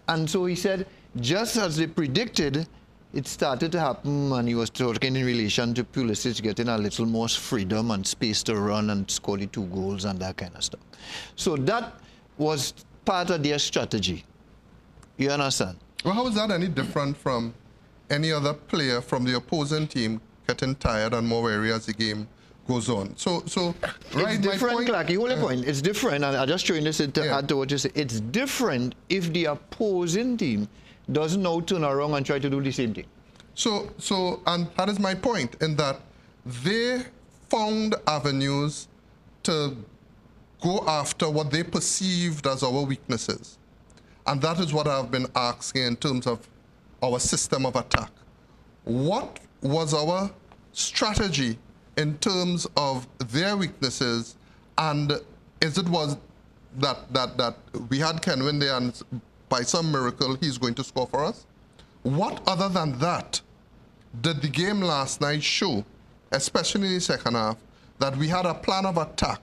And so he said, just as they predicted, it started to happen, and he was talking in relation to Pulisic getting a little more freedom and space to run and score the 2 goals and that kind of stuff. So that was part of their strategy. You understand? Well, how is that any different from any other player from the opposing team getting tired and more weary as the game goes on? So right, it's different, Clarky. Hold your point. It's different, and I'm just showing this to add to what you say. It's different if the opposing team doesn't now turn around and try to do the same thing. So, and that is my point, in that they found avenues to go after what they perceived as our weaknesses. And that is what I've been asking in terms of our system of attack. What was our strategy in terms of their weaknesses, and is it was that we had Kenwyne there and by some miracle he's going to score for us? What other than that did the game last night show, especially in the second half, that we had a plan of attack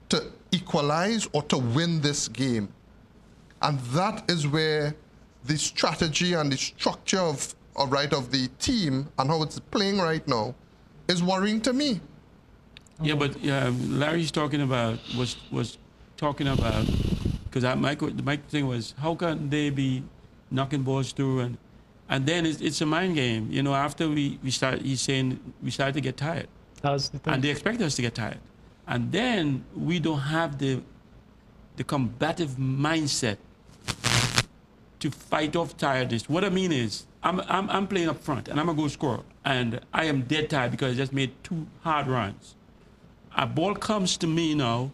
to equalize or to win this game? And that is where the strategy and the structure of the team and how it's playing right now is worrying to me. Yeah, but Larry's talking about was talking about, because my thing was, how can they be knocking balls through and then it's a mind game. After we start, he's saying we started to get tired. That's the thing. And they expect us to get tired. And then we don't have the combative mindset to fight off tiredness. What I mean is, I'm playing up front and I'm a goal scorer, and I am dead tired because I just made 2 hard runs. A ball comes to me now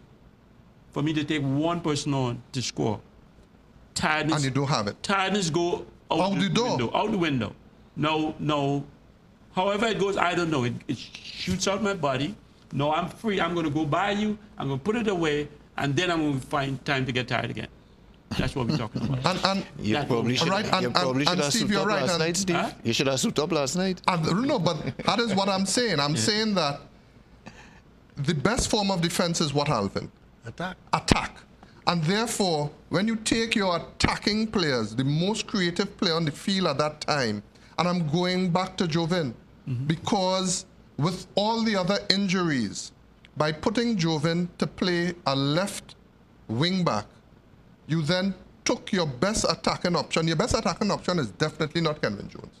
for me to take one person on to score. Tiredness. And you don't have it. Tiredness go out the door. Window, out the window. No. However it goes, I don't know. It shoots out my body. No, I'm free. I'm going to go by you. I'm going to put it away, and then I'm going to find time to get tired again. That's what we're talking about. And You That probably was- should, Right, and- you probably and should have Steve, suited you're up right, last and- night, Steve. Huh? You should have suited up last night. no, but that is what I'm saying. I'm saying that the best form of defense is what, Alvin? Attack. Attack. And therefore, when you take your attacking players, the most creative player on the field at that time, and I'm going back to Jovin, because with all the other injuries, by putting Jovin to play a left wing back, you then took your best attacking option. Your best attacking option is definitely not Kenwyne Jones.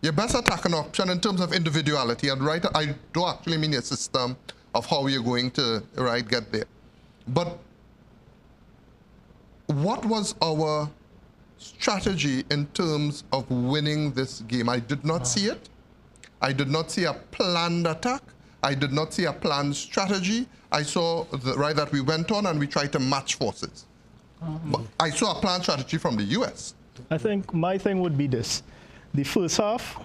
Your best attacking option in terms of individuality, and right, I don't actually mean your system of how you're going to get there. But what was our strategy in terms of winning this game? I did not see it. I did not see a planned attack. I did not see a planned strategy. I saw that we went on and we tried to match forces. But I saw a planned strategy from the U.S. I think my thing would be this. The first half,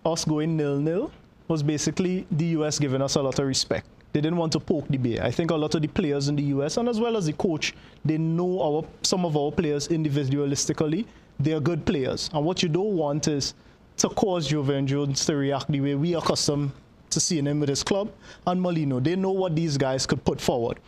us going 0-0, was basically the U.S. giving us a lot of respect. They didn't want to poke the bear. I think a lot of the players in the U.S. and as well as the coach, they know some of our players individualistically. They're good players. And what you don't want is to cause Jovin Jones to react the way we are accustomed to seeing him with his club. And Molino, they know what these guys could put forward.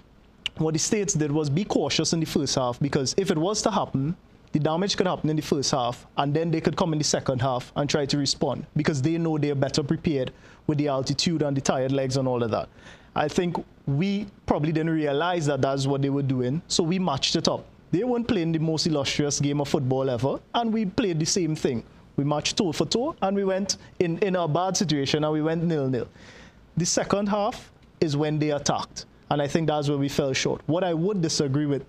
What the States did was be cautious in the first half, because if it was to happen, the damage could happen in the first half, and then they could come in the second half and try to respond, because they know they're better prepared with the altitude and the tired legs and all of that. I think we probably didn't realize that that's what they were doing, so we matched it up. They weren't playing the most illustrious game of football ever, and we played the same thing. We matched toe for toe, and we went in a bad situation, and we went 0-0. The second half is when they attacked, and I think that's where we fell short. What I would disagree with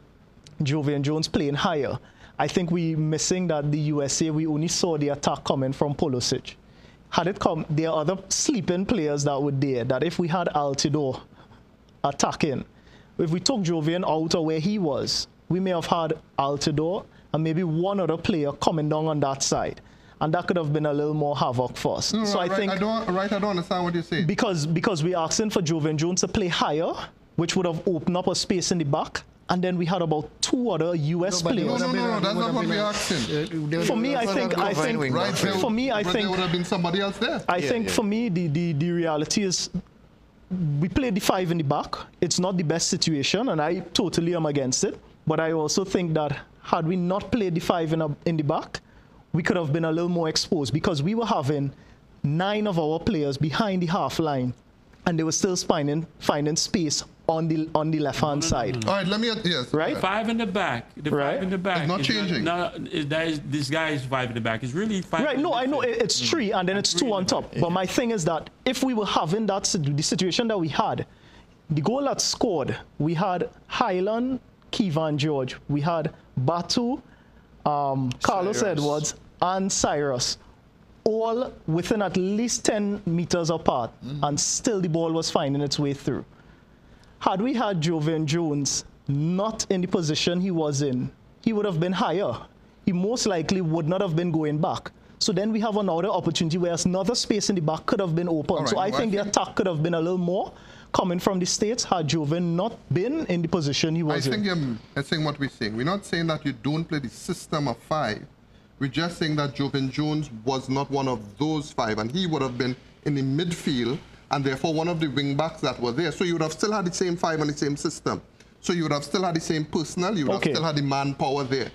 Jovin Jones playing higher, I think we missing that the USA, we only saw the attack coming from Pulisic. Had it come, there are other sleeping players that were there, that if we had Altidore attacking, if we took Jovin out of where he was, we may have had Altidore and maybe one other player coming down on that side. And that could have been a little more havoc for us. No, so I think I don't understand what you're saying. because we're asking for Jovin Jones to play higher, which would have opened up a space in the back, and then we had about two other US but they players. No, that's not what we're asking. For me, I think, Right, for me, I but think, there would have been somebody else there. I think for me, the reality is we played the 5 in the back. It's not the best situation, and I totally am against it. But I also think that had we not played the 5 in the back, we could have been a little more exposed, because we were having 9 of our players behind the half line, and they were still finding space on the left-hand side. All right, let me, yes. Right? 5 in the back. The Right. 5 in the back. It's not changing. This guy is 5 in the back. It's really 5. Right, no, I know it's 3 and then it's 2 on top. But my thing is that if we were having the situation that we had, the goal that scored, we had Highland, Kevin George, we had Batu, Carlos Edwards, and Cyrus, all within at least 10 meters apart, and still the ball was finding its way through. Had we had Jovin Jones not in the position he was in, he would have been higher. He most likely would not have been going back. So then we have another opportunity where another space in the back could have been open. All right, so I think the attack could have been a little more coming from the States had Jovin not been in the position he was I think in. you're saying what we're saying. We're not saying that you don't play the system of 5. We're just saying that Jovin Jones was not one of those 5, and he would have been in the midfield, and therefore one of the wing backs that were there. So you would have still had the same 5 and the same system. So you would have still had the same personnel. You would have still had the manpower there.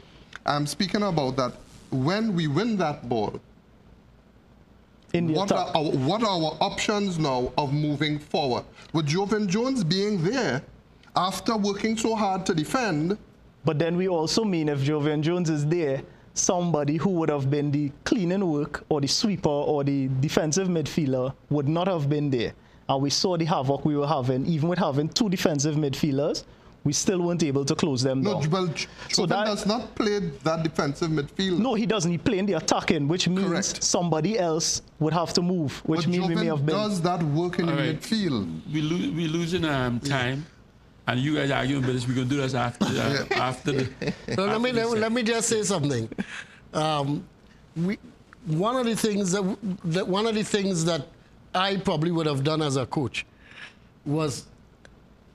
I'm speaking about that. When we win that ball, what are our options now of moving forward? With Jovin Jones being there, after working so hard to defend. But then we also mean if Jovin Jones is there, somebody who would have been the cleaning work or the sweeper or the defensive midfielder would not have been there. And we saw the havoc we were having. Even with having 2 defensive midfielders, we still weren't able to close them down. No, well, Jovin does not play that defensive midfield. No, he doesn't. He playing the attacking, which means somebody else would have to move, which means we may have been. Does that work in the midfield? We're losing time. And you guys arguing about this. We're going to do this after the... So let me just say something. One of the things that I probably would have done as a coach was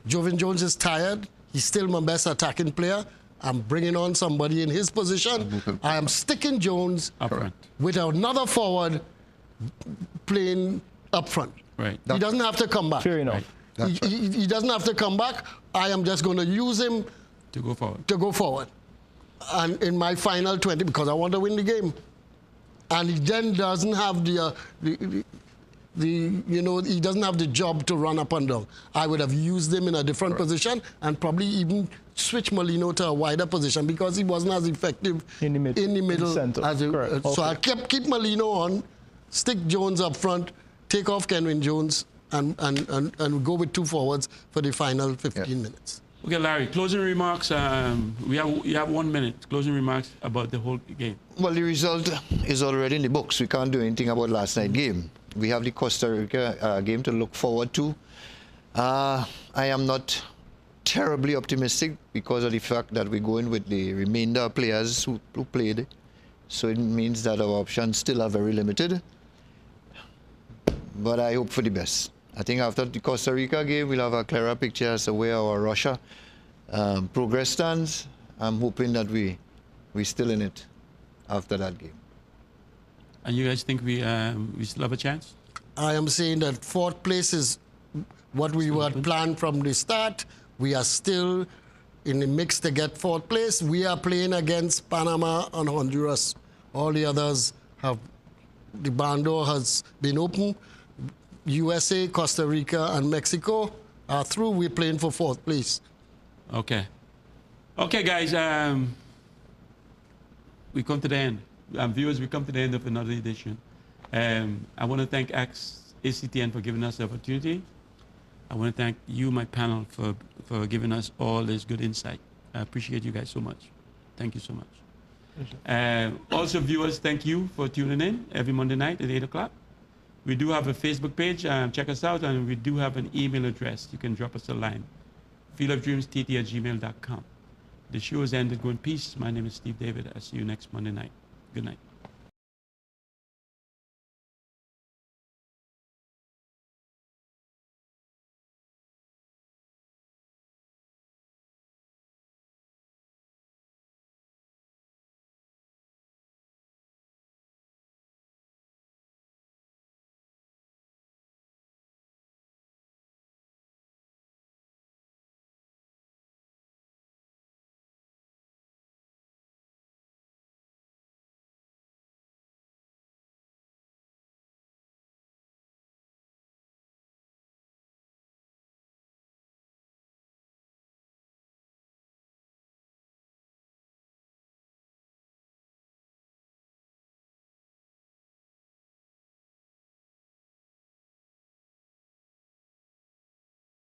Jovin Jones is tired. He's still my best attacking player. I'm bringing on somebody in his position. I am sticking Jones Up front. with another forward playing up front. Right. He doesn't have to come back. Fair enough. He doesn't have to come back. I am just going to use him To go forward. to go forward. And in my final 20, because I want to win the game. And he then doesn't have he doesn't have the job to run up and down. I would have used him in a different position and probably even switch Molino to a wider position because he wasn't as effective In the middle. center. As Correct. So I Okay. keep Molino on, stick Jones up front, take off Kenwin Jones, and go with 2 forwards for the final 15 minutes. Okay, Larry, closing remarks. You have 1 minute. Closing remarks about the whole game. Well, the result is already in the books. We can't do anything about last night's game. We have the Costa Rica game to look forward to. I am not terribly optimistic because of the fact that we're going with the remainder of players who played. So it means that our options still are very limited. But I hope for the best. I think after the Costa Rica game, we'll have a clearer picture as to where our Russia progress stands. I'm hoping that we're still in it after that game. And you guys think we still have a chance? I am saying that 4th place is what we had planned from the start. We are still in the mix to get 4th place. We are playing against Panama and Honduras. All the others the barn door has been open. USA, Costa Rica, and Mexico are through. We're playing for 4th place. Okay. Okay, guys. We come to the end. Viewers, we come to the end of another edition. I want to thank ACTN for giving us the opportunity. I want to thank you, my panel, for giving us all this good insight. I appreciate you guys so much. Thank you so much. Also, viewers, thank you for tuning in every Monday night at 8 o'clock. We do have a Facebook page. Check us out. And we do have an email address. You can drop us a line. fieldofdreamstt@gmail.com. The show is ended. Go in peace. My name is Steve David. I'll see you next Monday night. Good night.